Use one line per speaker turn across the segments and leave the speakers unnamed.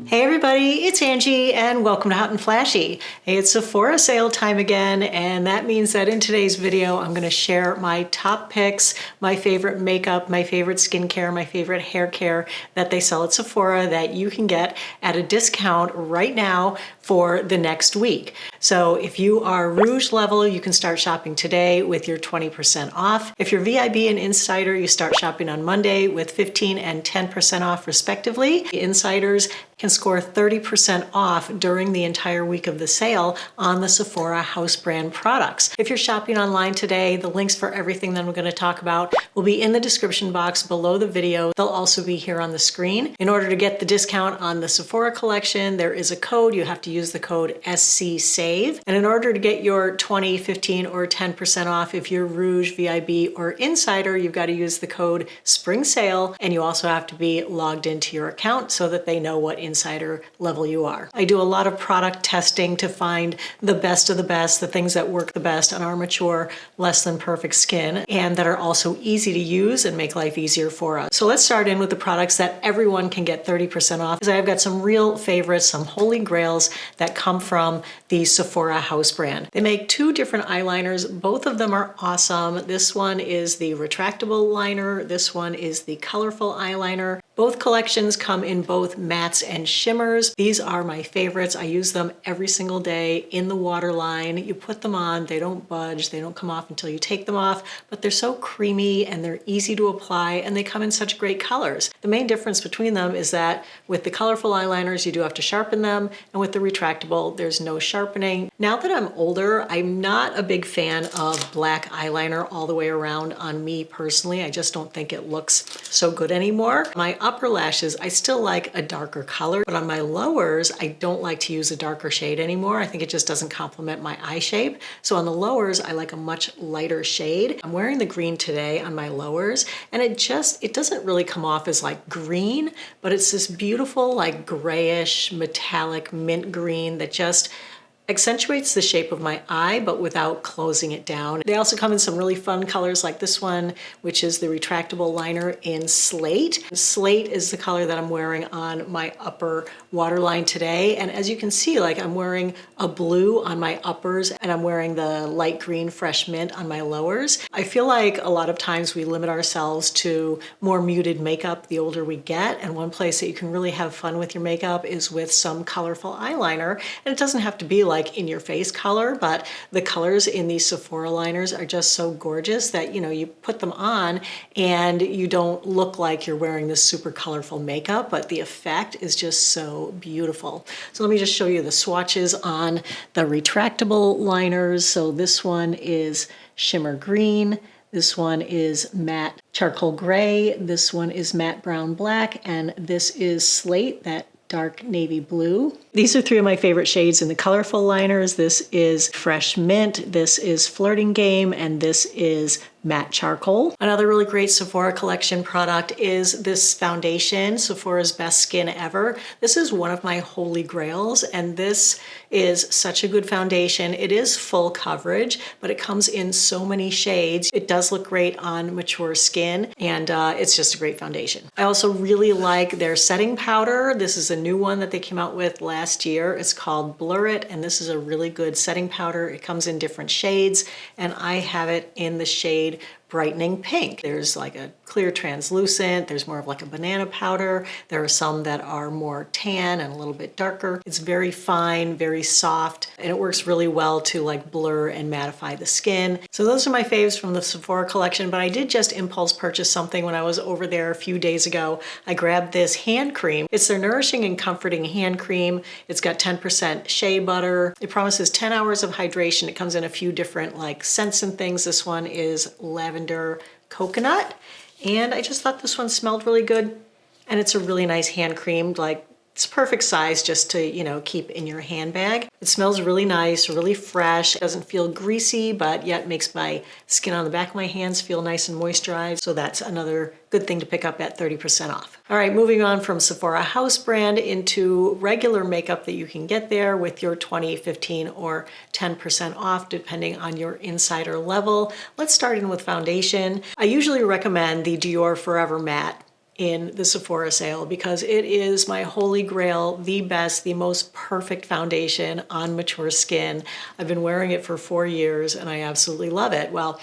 Hey everybody, it's Angie and welcome to Hot and Flashy. Hey, it's Sephora sale time again, and that means that in today's video I'm going to share my top picks, my favorite makeup, my favorite skincare, my favorite hair care that they sell at Sephora that you can get at a discount right now for the next week. So if you are Rouge level, you can start shopping today with your 20% off. If you're VIB and Insider, you start shopping on Monday with 15 and 10% off respectively. The Insiders can score 30% off during the entire week of the sale on the Sephora house brand products. If you're shopping online today, the links for everything that I'm going to talk about will be in the description box below the video. They'll also be here on the screen. In order to get the discount on the Sephora collection, there is a code. You have to use the code SCSAVE. And in order to get your 20, 15, or 10% off, if you're Rouge, VIB, or Insider, you've got to use the code SPRINGSALE, and you also have to be logged into your account so that they know what Insider level you are. I do a lot of product testing to find the best of the best, the things that work the best on our mature, less than perfect skin, and that are also easy to use and make life easier for us. So let's start in with the products that everyone can get 30% off, because I've got some real favorites, some holy grails that come from the Sephora house brand. They make two different eyeliners. Both of them are awesome. This one is the retractable liner. This one is the colorful eyeliner. Both collections come in both mattes and shimmers. These are my favorites. I use them every single day in the waterline. You put them on, they don't budge, they don't come off until you take them off, but they're so creamy and they're easy to apply and they come in such great colors. The main difference between them is that with the colorful eyeliners, you do have to sharpen them, and with the retractable, there's no sharpening. Now that I'm older, I'm not a big fan of black eyeliner all the way around on me personally. I just don't think it looks so good anymore. My upper lashes, I still like a darker color, but on my lowers, I don't like to use a darker shade anymore. I think it just doesn't complement my eye shape. So on the lowers, I like a much lighter shade. I'm wearing the green today on my lowers, and it doesn't really come off as like green, but it's this beautiful like grayish metallic mint green that just accentuates the shape of my eye, but without closing it down. They also come in some really fun colors like this one, which is the retractable liner in Slate. Slate is the color that I'm wearing on my upper waterline today. And as you can see, like I'm wearing a blue on my uppers and I'm wearing the light green fresh mint on my lowers. I feel like a lot of times we limit ourselves to more muted makeup the older we get. And one place that you can really have fun with your makeup is with some colorful eyeliner. And it doesn't have to be like in your face color, but the colors in these Sephora liners are just so gorgeous that, you know, you put them on and you don't look like you're wearing this super colorful makeup, but the effect is just so beautiful. So let me just show you the swatches on the retractable liners. So this one is shimmer green. This one is matte charcoal gray. This one is matte brown black. And this is slate, that dark navy blue. These are three of my favorite shades in the colorful liners. This is fresh mint, this is flirting game, and this is matte charcoal. Another really great Sephora collection product is this foundation, Sephora's Best Skin Ever. This is one of my holy grails, and this is such a good foundation. It is full coverage, but it comes in so many shades. It does look great on mature skin, and it's just a great foundation. I also really like their setting powder. This is a new one that they came out with last year. It's called Blur It, and this is a really good setting powder. It comes in different shades, and I have it in the shade Brightening Pink. There's like a clear translucent, there's more of like a banana powder. There are some that are more tan and a little bit darker. It's very fine, very soft, and it works really well to like blur and mattify the skin. So those are my faves from the Sephora collection, but I did just impulse purchase something when I was over there a few days ago. I grabbed this hand cream. It's their Nourishing and Comforting hand cream. It's got 10% shea butter. It promises 10 hours of hydration. It comes in a few different like scents and things. This one is lavender coconut, and I just thought this one smelled really good, and it's a really nice hand cream. Like, it's perfect size just to, you know, keep in your handbag. It smells really nice, really fresh. It doesn't feel greasy, but yet makes my skin on the back of my hands feel nice and moisturized. So that's another good thing to pick up at 30% off. All right, moving on from Sephora house brand into regular makeup that you can get there with your 20, 15, or 10% off, depending on your insider level. Let's start in with foundation. I usually recommend the Dior Forever Matte in the Sephora sale because it is my holy grail, the best, the most perfect foundation on mature skin. I've been wearing it for 4 years and I absolutely love it. Well,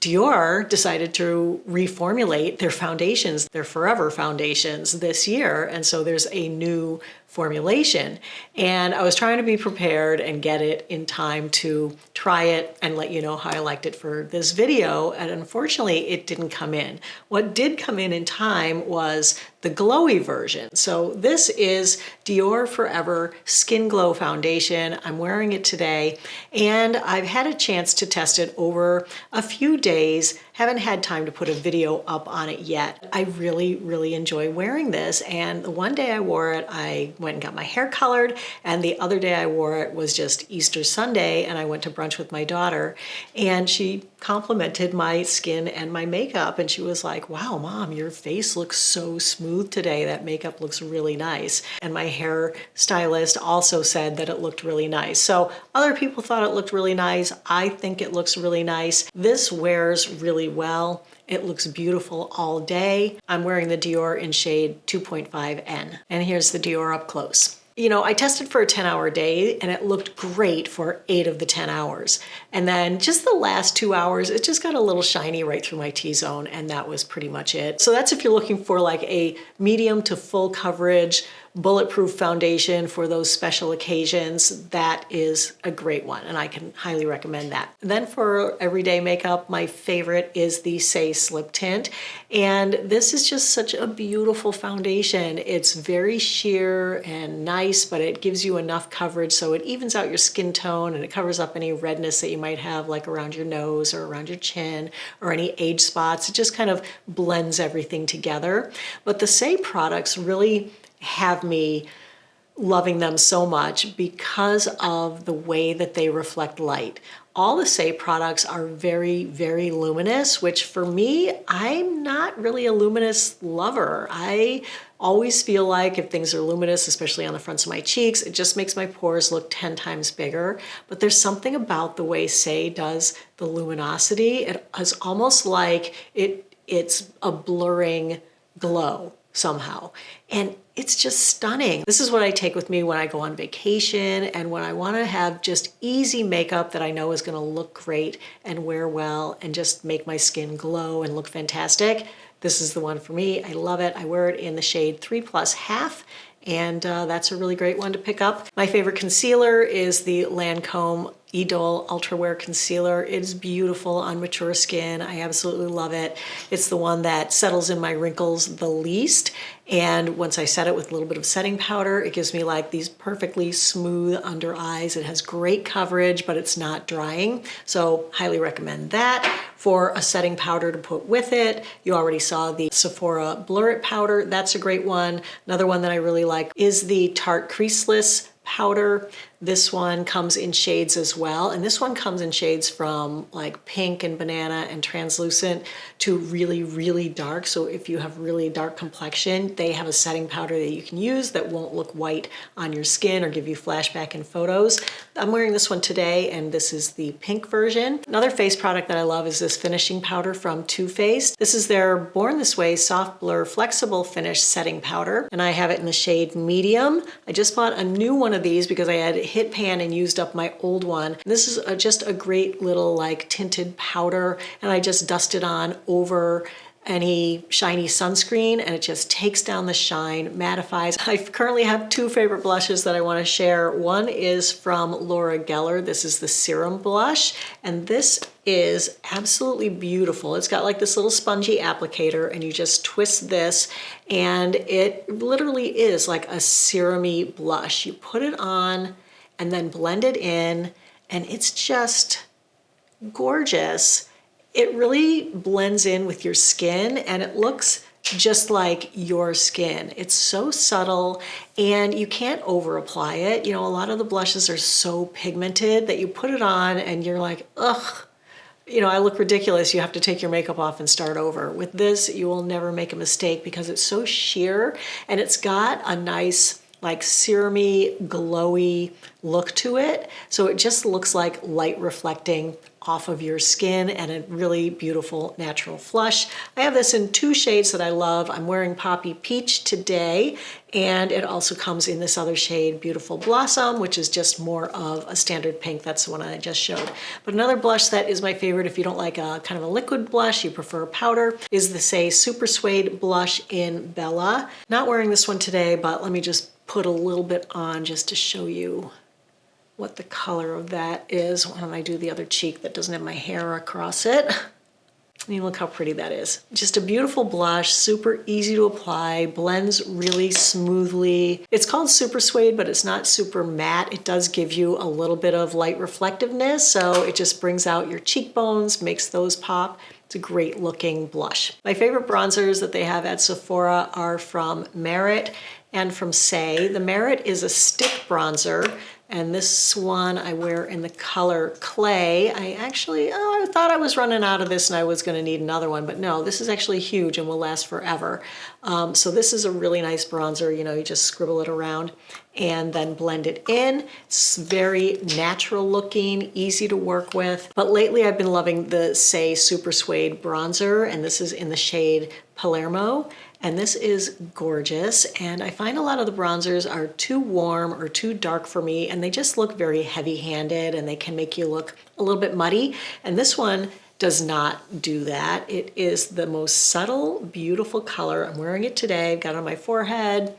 Dior decided to reformulate their foundations, their forever foundations this year. And so there's a new formulation. And I was trying to be prepared and get it in time to try it and let you know how I liked it for this video. And unfortunately, it didn't come in. What did come in time was the glowy version. So this is Dior Forever Skin Glow Foundation. I'm wearing it today and I've had a chance to test it over a few days. Haven't had time to put a video up on it yet. I really enjoy wearing this. And the one day I wore it, I went and got my hair colored. And the other day I wore it was just Easter Sunday and I went to brunch with my daughter and she complimented my skin and my makeup. And she was like, wow, Mom, your face looks so smooth today. That makeup looks really nice. And my hair stylist also said that it looked really nice. So other people thought it looked really nice. I think it looks really nice. This wears really well. It looks beautiful all day. I'm wearing the Dior in shade 2.5N. And here's the Dior up close. You know, I tested for a 10-hour day and it looked great for 8 of the 10 hours. And then just the last 2 hours, it just got a little shiny right through my T-zone and that was pretty much it. So that's if you're looking for like a medium to full coverage, bulletproof foundation for those special occasions, that is a great one and I can highly recommend that. Then for everyday makeup, my favorite is the Say Slip Tint. And this is just such a beautiful foundation. It's very sheer and nice, but it gives you enough coverage so it evens out your skin tone and it covers up any redness that you might have like around your nose or around your chin or any age spots. It just kind of blends everything together. But the Say products really have me loving them so much because of the way that they reflect light. All the Say products are very luminous, which for me, I'm not really a luminous lover. I always feel like if things are luminous, especially on the fronts of my cheeks, it just makes my pores look 10 times bigger. But there's something about the way Say does the luminosity. It is almost like it's a blurring glow somehow. And it's just stunning. This is what I take with me when I go on vacation and when I want to have just easy makeup that I know is going to look great and wear well and just make my skin glow and look fantastic. This is the one for me. I love it. I wear it in the shade 3+ half. And that's a really great one to pick up. My favorite concealer is the Lancome Idole Ultra Wear Concealer. It is beautiful on mature skin. I absolutely love it. It's the one that settles in my wrinkles the least. And once I set it with a little bit of setting powder, it gives me like these perfectly smooth under eyes. It has great coverage, but it's not drying. So highly recommend that. For a setting powder to put with it, you already saw the Sephora Blur It powder. That's a great one. Another one that I really like is the Tarte Creaseless powder. This one comes in shades as well. And this one comes in shades from like pink and banana and translucent to really dark. So if you have really dark complexion, they have a setting powder that you can use that won't look white on your skin or give you flashback in photos. I'm wearing this one today and this is the pink version. Another face product that I love is this finishing powder from Too Faced. This is their Born This Way Soft Blur Flexible Finish Setting Powder. And I have it in the shade medium. I just bought a new one of these because I had hit pan and used up my old one. This is just a great little like tinted powder and I just dust it on over any shiny sunscreen and it just takes down the shine, mattifies. I currently have 2 favorite blushes that I want to share. One is from Laura Geller. This is the Serum Blush and this is absolutely beautiful. It's got like this little spongy applicator and you just twist this and it literally is like a serum-y blush. You put it on and then blend it in and it's just gorgeous. It really blends in with your skin and it looks just like your skin. It's so subtle and you can't over apply it. You know, a lot of the blushes are so pigmented that you put it on and you're like, ugh, you know, I look ridiculous. You have to take your makeup off and start over. With this, you will never make a mistake because it's so sheer and it's got a nice like serum-y, glowy look to it. So it just looks like light reflecting off of your skin and a really beautiful natural flush. I have this in 2 shades that I love. I'm wearing Poppy Peach today, and it also comes in this other shade, Beautiful Blossom, which is just more of a standard pink. That's the one I just showed. But another blush that is my favorite, if you don't like a kind of a liquid blush, you prefer powder, is the Say Super Suede blush in Bella. Not wearing this one today, but let me just put a little bit on just to show you what the color of that is. Why don't I do the other cheek that doesn't have my hair across it? I mean, look how pretty that is. Just a beautiful blush, super easy to apply, blends really smoothly. It's called Super Suede, but it's not super matte. It does give you a little bit of light reflectiveness, so it just brings out your cheekbones, makes those pop. It's a great looking blush. My favorite bronzers that they have at Sephora are from Merit and from Say. The Merit is a stick bronzer, and this one I wear in the color Clay. I thought I was running out of this and I was gonna need another one, but no, this is actually huge and will last forever. So this is a really nice bronzer. You know, you just scribble it around and then blend it in. It's very natural looking, easy to work with. But lately I've been loving the Say Super Suede bronzer, and this is in the shade Palermo. And this is gorgeous, and I find a lot of the bronzers are too warm or too dark for me, and they just look very heavy-handed, and they can make you look a little bit muddy. And this one does not do that. It is the most subtle, beautiful color. I'm wearing it today. I've got it on my forehead,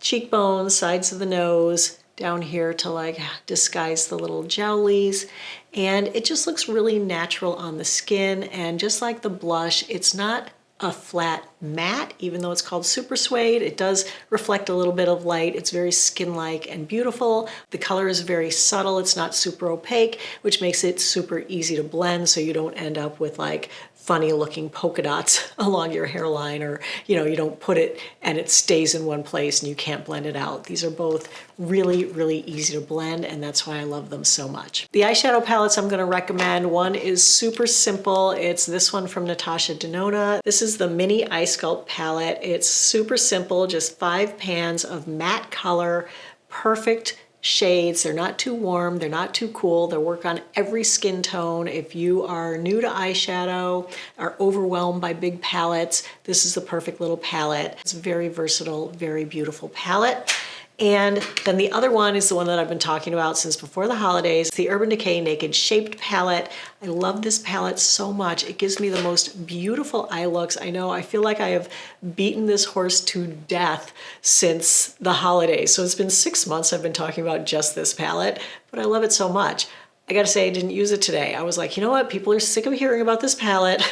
cheekbones, sides of the nose, down here to like disguise the little jowlies. And it just looks really natural on the skin, and just like the blush, it's not a flat matte, even though it's called Super Suede. It does reflect a little bit of light. It's very skin-like and beautiful. The color is very subtle. It's not super opaque, which makes it super easy to blend, so you don't end up with like funny looking polka dots along your hairline, or you know, you don't put it and it stays in one place and you can't blend it out. These are both really, really easy to blend, and that's why I love them so much. The eyeshadow palettes I'm gonna recommend, one is super simple. It's this one from Natasha Denona. This is the Mini Eye Sculpt palette. It's super simple, just 5 pans of matte color, perfect shades. They're not too warm, they're not too cool. They work on every skin tone. If you are new to eyeshadow, are overwhelmed by big palettes, this is the perfect little palette. It's a very versatile, very beautiful palette. And then the other one is the one that I've been talking about since before the holidays, the Urban Decay Naked Shaped palette. I love this palette so much. It gives me the most beautiful eye looks. I know, I feel like I have beaten this horse to death since the holidays. So it's been 6 months I've been talking about just this palette, but I love it so much. I gotta say, I didn't use it today. I was like, you know what? People are sick of hearing about this palette.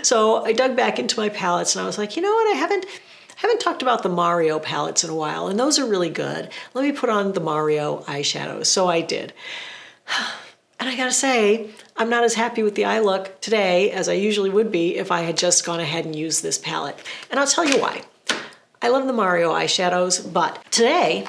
So I dug back into my palettes and I was like, you know what? I haven't talked about the Mario palettes in a while, and those are really good. Let me put on the Mario eyeshadows. So I did. And I gotta say, I'm not as happy with the eye look today as I usually would be if I had just gone ahead and used this palette. And I'll tell you why. I love the Mario eyeshadows, but today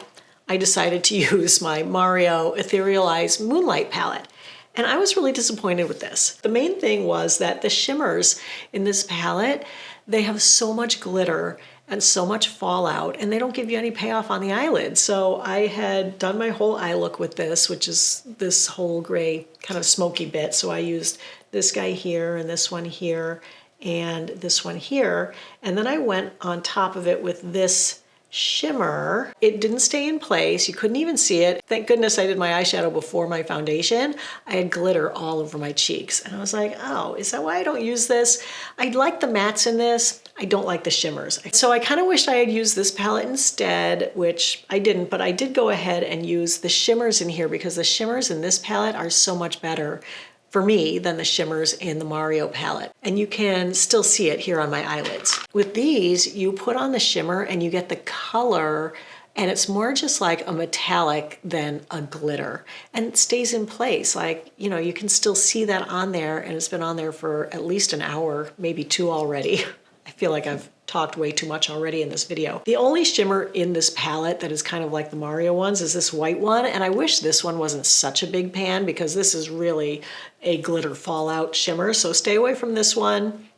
I decided to use my Mario Ethereal Moonlight Palette. And I was really disappointed with this. The main thing was that the shimmers in this palette, they have so much glitter and so much fallout, and they don't give you any payoff on the eyelids. So I had done my whole eye look with this, which is this whole gray kind of smoky bit. So I used this guy here and this one here and this one here. And then I went on top of it with this shimmer. It didn't stay in place. You couldn't even see it. Thank goodness I did my eyeshadow before my foundation. I had glitter all over my cheeks. And I was like, oh, is that why I don't use this? I like the mattes in this. I don't like the shimmers. So I kind of wish I had used this palette instead, which I didn't, but I did go ahead and use the shimmers in here because the shimmers in this palette are so much better for me than the shimmers in the Mario palette. And you can still see it here on my eyelids. With these, you put on the shimmer and you get the color, and it's more just like a metallic than a glitter, and it stays in place. Like, you know, you can still see that on there, and it's been on there for at least an hour, maybe 2 already. I feel like I've talked way too much already in this video. The only shimmer in this palette that is kind of like the Mario ones is this white one, and I wish this one wasn't such a big pan because this is really a glitter fallout shimmer, so stay away from this one.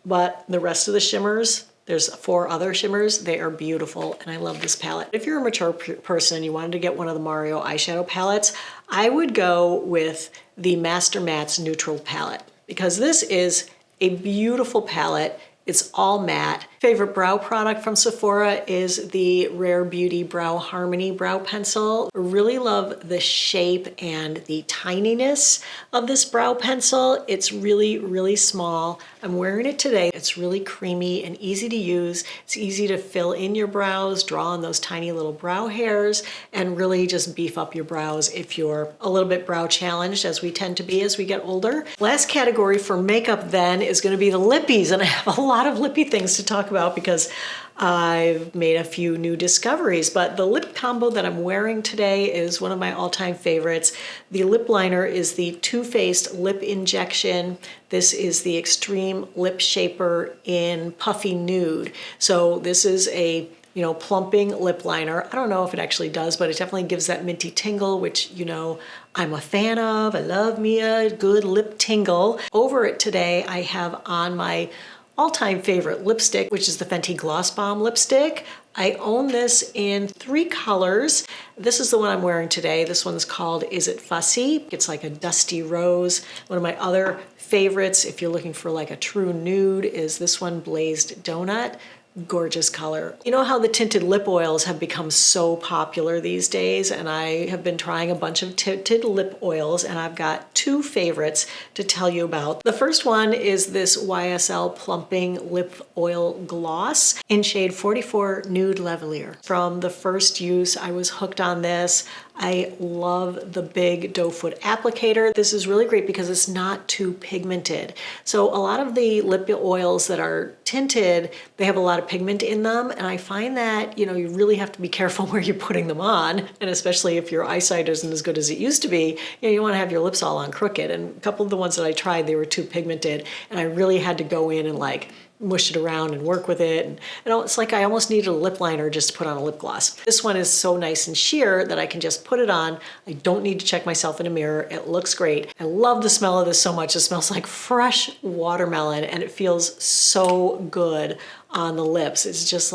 But the rest of the shimmers, There's 4 other shimmers. They are beautiful, and I love this palette. If you're a mature person and you wanted to get one of the Mario eyeshadow palettes, I would go with the Master Matte's Neutral palette, because this is a beautiful palette. It's all matte. Favorite brow product from Sephora is the Rare Beauty Brow Harmony Brow Pencil. I really love the shape and the tininess of this brow pencil. It's really, really small. I'm wearing it today. It's really creamy and easy to use. It's easy to fill in your brows, draw on those tiny little brow hairs, and really just beef up your brows if you're a little bit brow challenged, as we tend to be as we get older. Last category for makeup then is going to be the lippies, and I have a lot of lippy things to talk about because I've made a few new discoveries, but the lip combo that I'm wearing today is one of my all-time favorites. The lip liner is the Too Faced Lip Injection. This is the Extreme Lip Shaper in Puffy Nude. So this is a plumping lip liner. I don't know if it actually does, but it definitely gives that minty tingle, which, I'm a fan of. I love me a good lip tingle. Over it today, I have on my all-time favorite lipstick, which is the Fenty Gloss Bomb lipstick. I own this in 3 colors. This is the one I'm wearing today. This one's called Is It Fussy? It's like a dusty rose. One of my other favorites, if you're looking for like a true nude, is this one, Blazed Donut. Gorgeous color. You know how the tinted lip oils have become so popular these days, and I have been trying a bunch of tinted lip oils, and I've got 2 favorites to tell you about. The first one is this YSL Plumping Lip Oil Gloss in shade 44 Nude Lavalier. From the first use, I was hooked on this. I love the big doe foot applicator. This is really great because it's not too pigmented. So a lot of the lip oils that are tinted, they have a lot of pigment in them, and I find that you really have to be careful where you're putting them on, and especially if your eyesight isn't as good as it used to be, you want to have your lips all on crooked. And a couple of the ones that I tried, they were too pigmented, and I really had to go in and mush it around and work with it. And it's like I almost needed a lip liner just to put on a lip gloss. This one is so nice and sheer that I can just put it on. I don't need to check myself in a mirror. It looks great. I love the smell of this so much. It smells like fresh watermelon, and it feels so good on the lips. It's just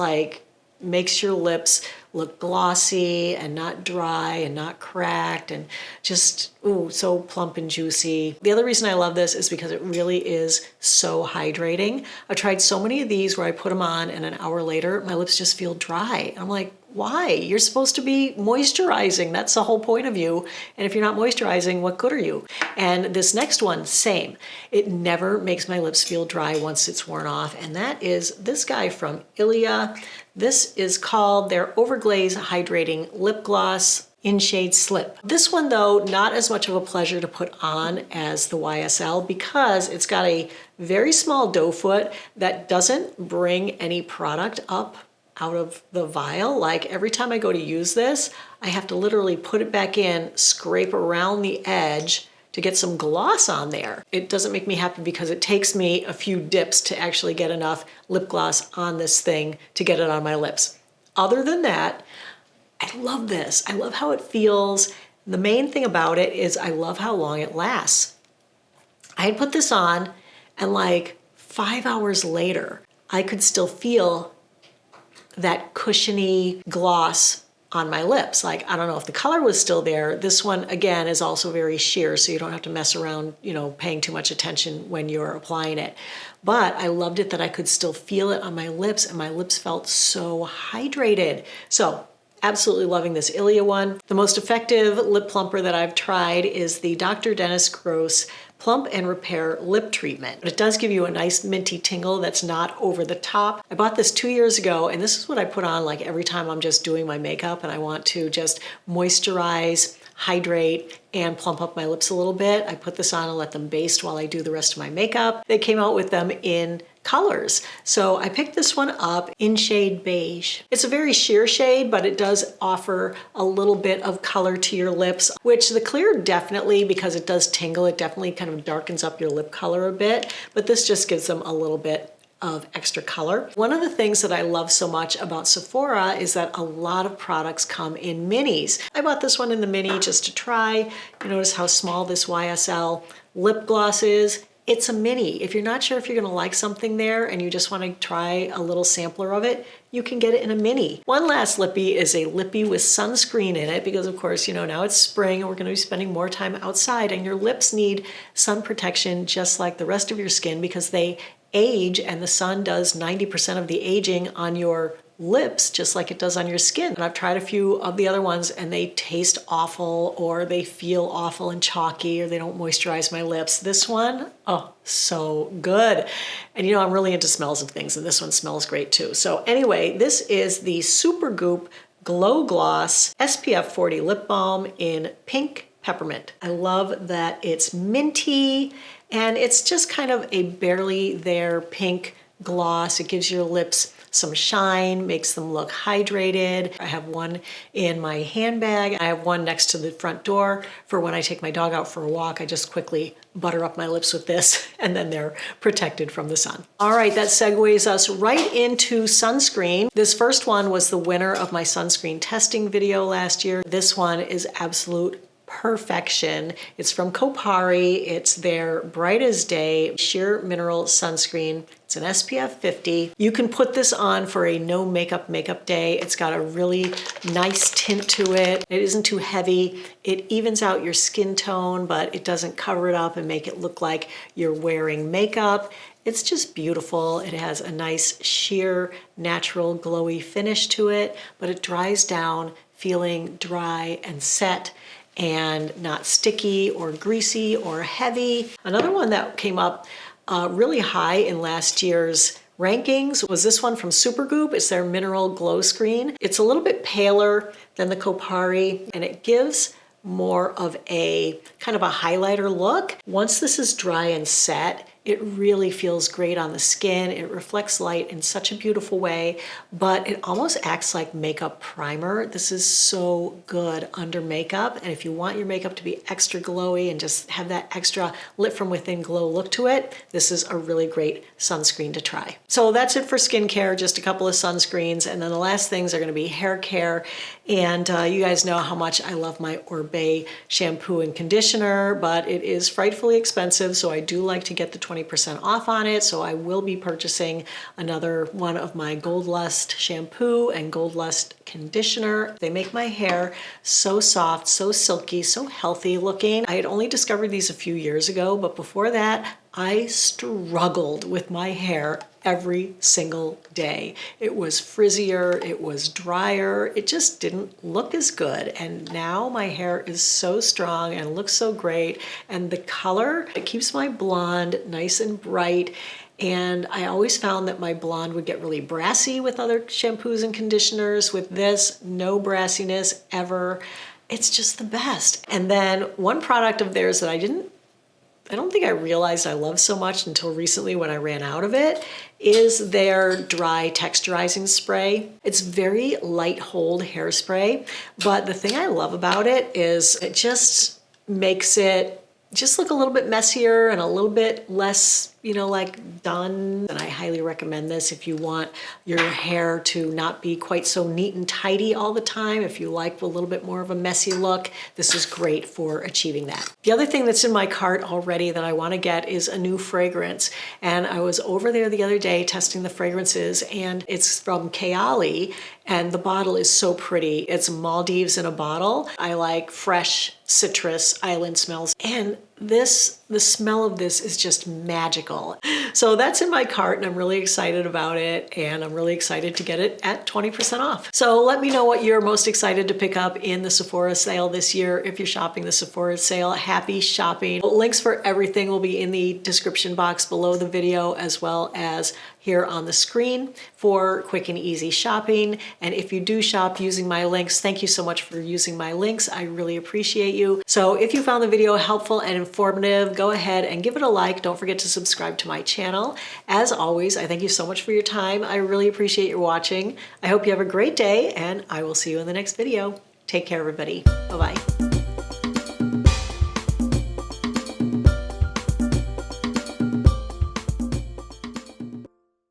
makes your lips look glossy and not dry and not cracked, and just, so plump and juicy. The other reason I love this is because it really is so hydrating. I've tried so many of these where I put them on and an hour later, my lips just feel dry. I'm like, why? You're supposed to be moisturizing. That's the whole point of you. And if you're not moisturizing, what good are you? And this next one, same. It never makes my lips feel dry once it's worn off. And that is this guy from Ilia. This is called their Overglaze Hydrating Lip Gloss in shade Slip. This one though, not as much of a pleasure to put on as the YSL because it's got a very small doe foot that doesn't bring any product up out of the vial. Every time I go to use this, I have to literally put it back in, scrape around the edge to get some gloss on there. It doesn't make me happy because it takes me a few dips to actually get enough lip gloss on this thing to get it on my lips. Other than that, I love this. I love how it feels. The main thing about it is I love how long it lasts. I had put this on and 5 hours later, I could still feel that cushiony gloss on my lips. I don't know if the color was still there. This one, again, is also very sheer, so you don't have to mess around, paying too much attention when you're applying it. But I loved it that I could still feel it on my lips, and my lips felt so hydrated. So absolutely loving this Ilia one. The most effective lip plumper that I've tried is the Dr. Dennis Gross Plump and Repair Lip Treatment. But it does give you a nice minty tingle that's not over the top. I bought this 2 years ago, and this is what I put on every time I'm just doing my makeup and I want to just moisturize, hydrate, and plump up my lips a little bit. I put this on and let them baste while I do the rest of my makeup. They came out with them in colors. So I picked this one up in shade Beige. It's a very sheer shade, but it does offer a little bit of color to your lips, which the clear definitely, because it does tingle, it definitely kind of darkens up your lip color a bit, but this just gives them a little bit of extra color. One of the things that I love so much about Sephora is that a lot of products come in minis. I bought this one in the mini just to try. You notice how small this YSL lip gloss is. It's a mini. If you're not sure if you're gonna like something there and you just wanna try a little sampler of it, you can get it in a mini. One last lippy is a lippy with sunscreen in it because of course, you know, now it's spring and we're gonna be spending more time outside and your lips need sun protection just like the rest of your skin because they age and the sun does 90% of the aging on your lips just like it does on your skin. And I've tried a few of the other ones and they taste awful or they feel awful and chalky or they don't moisturize my lips. This one, oh, so good. And you know, I'm really into smells of things and this one smells great too. So anyway, this is the Supergoop Glow Gloss SPF 40 Lip Balm in Pink Peppermint. I love that it's minty and it's just kind of a barely there pink gloss. It gives your lips some shine, makes them look hydrated. I have one in my handbag. I have one next to the front door for when I take my dog out for a walk. I just quickly butter up my lips with this and then they're protected from the sun. All right, that segues us right into sunscreen. This first one was the winner of my sunscreen testing video last year. This one is absolute perfection. It's from Kopari. It's their Bright as Day Sheer Mineral Sunscreen. It's an SPF 50. You can put this on for a no makeup day. It's got a really nice tint to it. It isn't too heavy. It evens out your skin tone, but it doesn't cover it up and make it look like you're wearing makeup. It's just beautiful. It has a nice sheer, natural, glowy finish to it, but it dries down feeling dry and set and not sticky or greasy or heavy. Another one that came up really high in last year's rankings was this one from Supergoop. It's their Mineral Glow Screen. It's a little bit paler than the Kopari and it gives more of a kind of a highlighter look. Once this is dry and set, it really feels great on the skin. It reflects light in such a beautiful way, but it almost acts like makeup primer. This is so good under makeup. And if you want your makeup to be extra glowy and just have that extra lit from within glow look to it, this is a really great sunscreen to try. So that's it for skincare, just a couple of sunscreens. And then the last things are gonna be hair care. And you guys know how much I love my Oribe shampoo and conditioner, but it is frightfully expensive. So I do like to get the 20% off on it. So I will be purchasing another one of my Gold Lust shampoo and Gold Lust conditioner. They make my hair so soft, so silky, so healthy looking. I had only discovered these a few years ago, but before that, I struggled with my hair every single day. It was frizzier, it was drier, it just didn't look as good. And now my hair is so strong and looks so great. And the color, it keeps my blonde nice and bright. And I always found that my blonde would get really brassy with other shampoos and conditioners. With this, no brassiness ever. It's just the best. And then one product of theirs that I don't think I realized I loved so much until recently when I ran out of it, is their dry texturizing spray. It's very light hold hairspray, but the thing I love about it is it just makes it just look a little bit messier and a little bit less, you know, like done. And I highly recommend this if you want your hair to not be quite so neat and tidy all the time. If you like a little bit more of a messy look, this is great for achieving that. The other thing that's in my cart already that I want to get is a new fragrance. And I was over there the other day testing the fragrances and it's from Kayali and the bottle is so pretty. It's Maldives in a bottle. I like fresh citrus island smells. And the smell of this is just magical. So that's in my cart and I'm really excited about it and I'm really excited to get it at 20% off. So let me know what you're most excited to pick up in the Sephora sale this year. If you're shopping the Sephora sale, happy shopping. Links for everything will be in the description box below the video as well as here on the screen for quick and easy shopping. And if you do shop using my links, thank you so much for using my links. I really appreciate you. So if you found the video helpful and informative, go ahead and give it a like. Don't forget to subscribe to my channel. As always, I thank you so much for your time. I really appreciate your watching. I hope you have a great day and I will see you in the next video. Take care, everybody. Bye-bye.